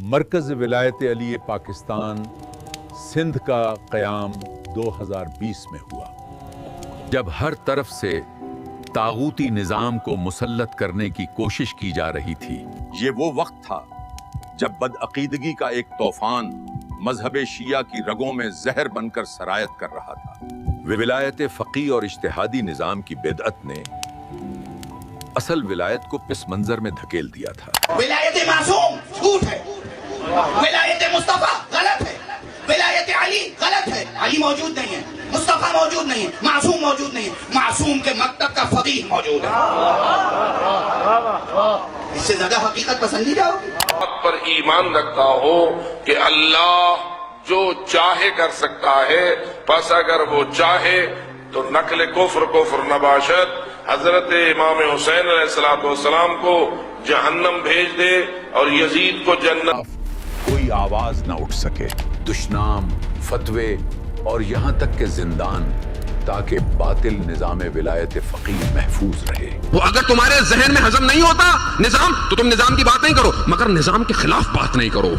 مرکز ولایت علی پاکستان سندھ کا قیام 2020 میں ہوا، جب ہر طرف سے طاغوتی نظام کو مسلط کرنے کی کوشش کی جا رہی تھی۔ یہ وہ وقت تھا جب بدعقیدگی کا ایک طوفان مذہب شیعہ کی رگوں میں زہر بن کر سرایت کر رہا تھا۔ ولایت فقیہ اور اجتہادی نظام کی بدعت نے اصل ولایت کو پس منظر میں دھکیل دیا تھا۔ ولایت معصوم جھوٹ ہے، ولایت مصطفیٰ غلط ہے، ولایت علی غلط ہے۔ علی موجود نہیں ہے، مصطفیٰ موجود نہیں ہے، معصوم موجود نہیں ہے، معصوم کے مکتب کا فقیہ موجود ہے۔ اس سے زیادہ حقیقت پسند نہیں جاؤ پر ایمان رکھتا ہو کہ اللہ جو چاہے کر سکتا ہے، پس اگر وہ چاہے تو نقل کفر نہ باشد، حضرت امام حسین علیہ السلام کو جہنم بھیج دے اور یزید کو جنت۔ کوئی آواز نہ اٹھ سکے، دشنام، فتوے اور یہاں تک کہ زندان، تاکہ باطل نظام ولایت فقیہ محفوظ رہے۔ وہ اگر تمہارے ذہن میں ہضم نہیں ہوتا نظام تو تم نظام کی بات نہیں کرو، مگر نظام کے خلاف بات نہیں کرو۔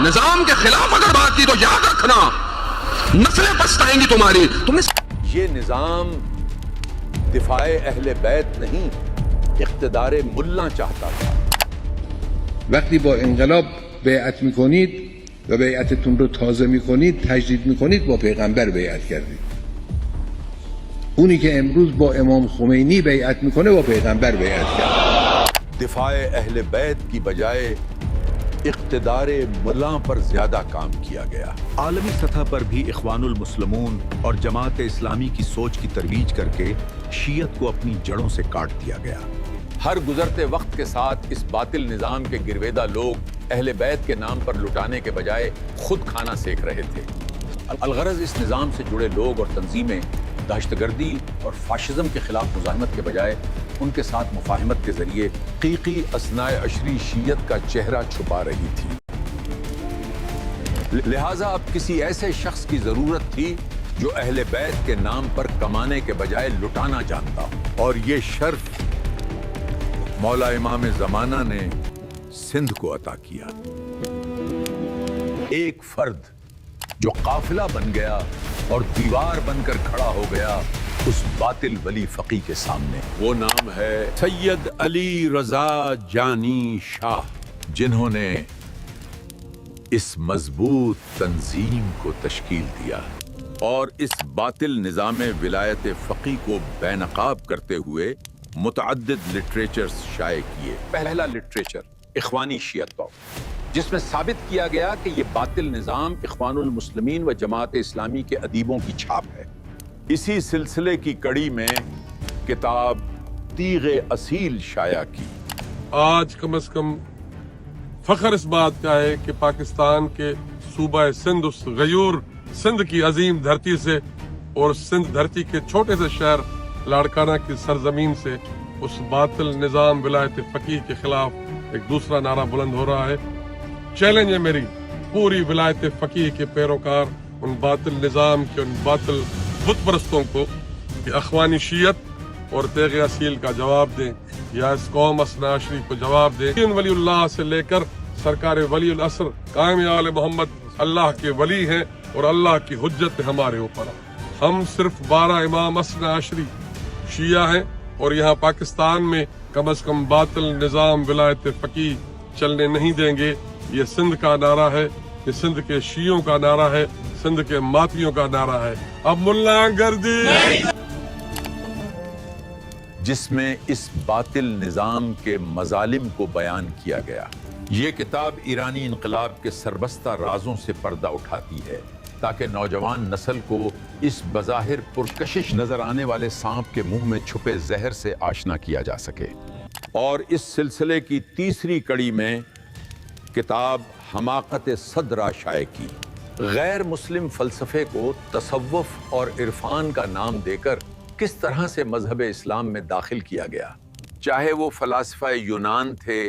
نظام کے خلاف اگر بات کی تو یاد رکھنا نسلیں پچھتائیں گی تمہاری۔ یہ نظام دفاع اہل بیت نہیں، اقتدار ملا چاہتا تھا۔ وقتی با انقلاب بیعت میکنید و بیعتتون رو تازه میکنید، تجدید میکنید، با پیغمبر بیعت کردید. اونی که امروز با امام خمینی بیعت میکنه با پیغمبر بیعت کرد. دفاع اہل بیت کی بجائے اقتدار ملا پر زیادہ کام کیا گیا۔ عالمی سطح پر بھی اخوان المسلمون اور جماعت اسلامی کی سوچ کی ترویج کر کے شیعت کو اپنی جڑوں سے کاٹ دیا گیا۔ ہر گزرتے وقت کے ساتھ اس باطل نظام کے گرویدہ لوگ اہل بیت کے نام پر لٹانے کے بجائے خود کھانا سیک رہے تھے۔ الغرض اس نظام سے جڑے لوگ اور تنظیمیں دہشت گردی اور فاشزم کے خلاف مزاحمت کے بجائے ان کے ساتھ مفاہمت کے ذریعے حقیقی اثناء عشری شیعت کا چہرہ چھپا رہی تھی۔ لہٰذا اب کسی ایسے شخص کی ضرورت تھی جو اہل بیت کے نام پر کمانے کے بجائے لٹانا جانتا ہو، اور یہ شرف مولا امام زمانہ نے سندھ کو عطا کیا۔ ایک فرد جو قافلہ بن گیا اور دیوار بن کر کھڑا ہو گیا اس باطل ولی فقی کے سامنے، وہ نام ہے سید علی رضا جانی شاہ، جنہوں نے اس مضبوط تنظیم کو تشکیل دیا اور اس باطل نظام ولایت فقی کو بے نقاب کرتے ہوئے متعدد لٹریچرز شائع کیے۔ پہلا لٹریچر اخوانی شیعت کا، جس میں ثابت کیا گیا کہ یہ باطل نظام اخوان المسلمین و جماعت اسلامی کے ادیبوں کی چھاپ ہے۔ اسی سلسلے کی کڑی میں کتاب تیغ اصیل شائع کی۔ آج کم از کم فخر اس بات کا ہے کہ پاکستان کے صوبہ سندھ، اس غیور سندھ کی عظیم دھرتی سے اور سندھ دھرتی کے چھوٹے سے شہر لاڑکانہ کی سرزمین سے اس باطل نظام ولایت فقیہ کے خلاف ایک دوسرا نعرہ بلند ہو رہا ہے۔ چیلنج ہے میری پوری ولایت فقیہ کے پیروکار، ان باطل نظام کے، ان باطل بت پرستوں کو کہ اخوانی شیعت اور تیغ اصیل کا جواب دیں، یا اس قوم اثنا عشری کو جواب دیں۔ ولی اللہ سے لے کر سرکار ولی العصر قائم آل محمد اللہ کے ولی ہیں اور اللہ کی حجت ہمارے اوپر۔ ہم صرف 12 امام اثنا عشری شیعہ ہیں اور یہاں پاکستان میں کم از کم باطل نظام ولایت فقیہ چلنے نہیں دیں گے۔ یہ سندھ کا نعرہ ہے، یہ سندھ کے شیعوں کا نعرہ ہے، سندھ کے ماتیوں کا نعرہ ہے۔ اب ملا گردی جس میں اس باطل نظام کے مظالم کو بیان کیا گیا۔ یہ کتاب ایرانی انقلاب کے سربستہ رازوں سے پردہ اٹھاتی ہے تاکہ نوجوان نسل کو اس بظاہر پرکشش نظر آنے والے سانپ کے منہ میں چھپے زہر سے آشنا کیا جا سکے۔ اور اس سلسلے کی تیسری کڑی میں کتاب حماقت صدرہ شائع کی۔ غیر مسلم فلسفے کو تصوف اور عرفان کا نام دے کر کس طرح سے مذہب اسلام میں داخل کیا گیا، چاہے وہ فلاسفہ یونان تھے،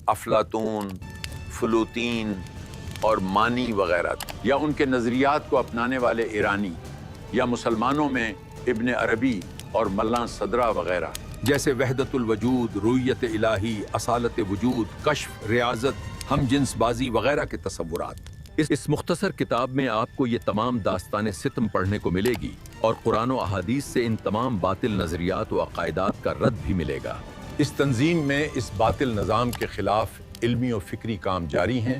افلاطون، فلوطین اور مانی وغیرہ، یا ان کے نظریات کو اپنانے والے ایرانی، یا مسلمانوں میں ابن عربی اور ملا صدرہ وغیرہ۔ جیسے وحدت الوجود، رویت الہی، اصالت وجود، کشف، ریاضت، ہم جنس بازی وغیرہ کے تصورات۔ اس مختصر کتاب میں آپ کو یہ تمام داستان ستم پڑھنے کو ملے گی اور قرآن و احادیث سے ان تمام باطل نظریات و عقائدات کا رد بھی ملے گا۔ اس تنظیم میں اس باطل نظام کے خلاف علمی و فکری کام جاری ہیں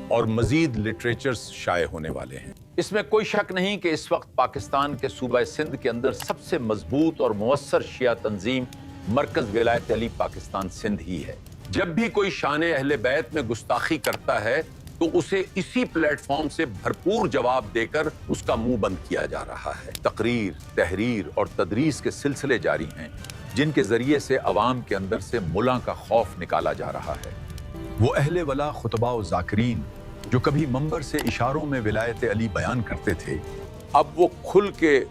اور مزید لٹریچرز شائع ہونے والے ہیں۔ اس میں کوئی شک نہیں کہ اس وقت پاکستان کے صوبہ سندھ کے اندر سب سے مضبوط اور مؤثر شیعہ تنظیم مرکز ولایت علی پاکستان سندھ ہی ہے۔ جب بھی کوئی شان اہل بیت میں گستاخی کرتا ہے تو اسے اسی پلیٹ فارم سے بھرپور جواب دے کر اس کا منہ بند کیا جا رہا ہے۔ تقریر، تحریر اور تدریس کے سلسلے جاری ہیں جن کے ذریعے سے عوام کے اندر سے ملا کا خوف نکالا جا رہا ہے۔ وہ اہل ولا خطباء و ذاکرین جو کبھی منبر سے اشاروں میں ولایت علی بیان کرتے تھے، اب وہ کھل کے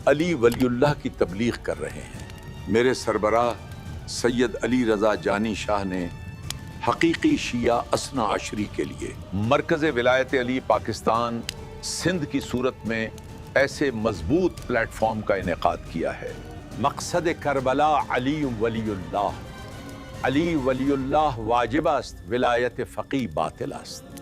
علی ولی اللہ کی تبلیغ کر رہے ہیں۔ میرے سربراہ سید علی رضا جانی شاہ نے حقیقی شیعہ اثنا عشری کے لیے مرکز ولایت علی پاکستان سندھ کی صورت میں ایسے مضبوط پلیٹ فارم کا انعقاد کیا ہے۔ مقصد کربلا علی ولی اللہ، علی ولی اللہ واجب است، ولایت فقی باطل است۔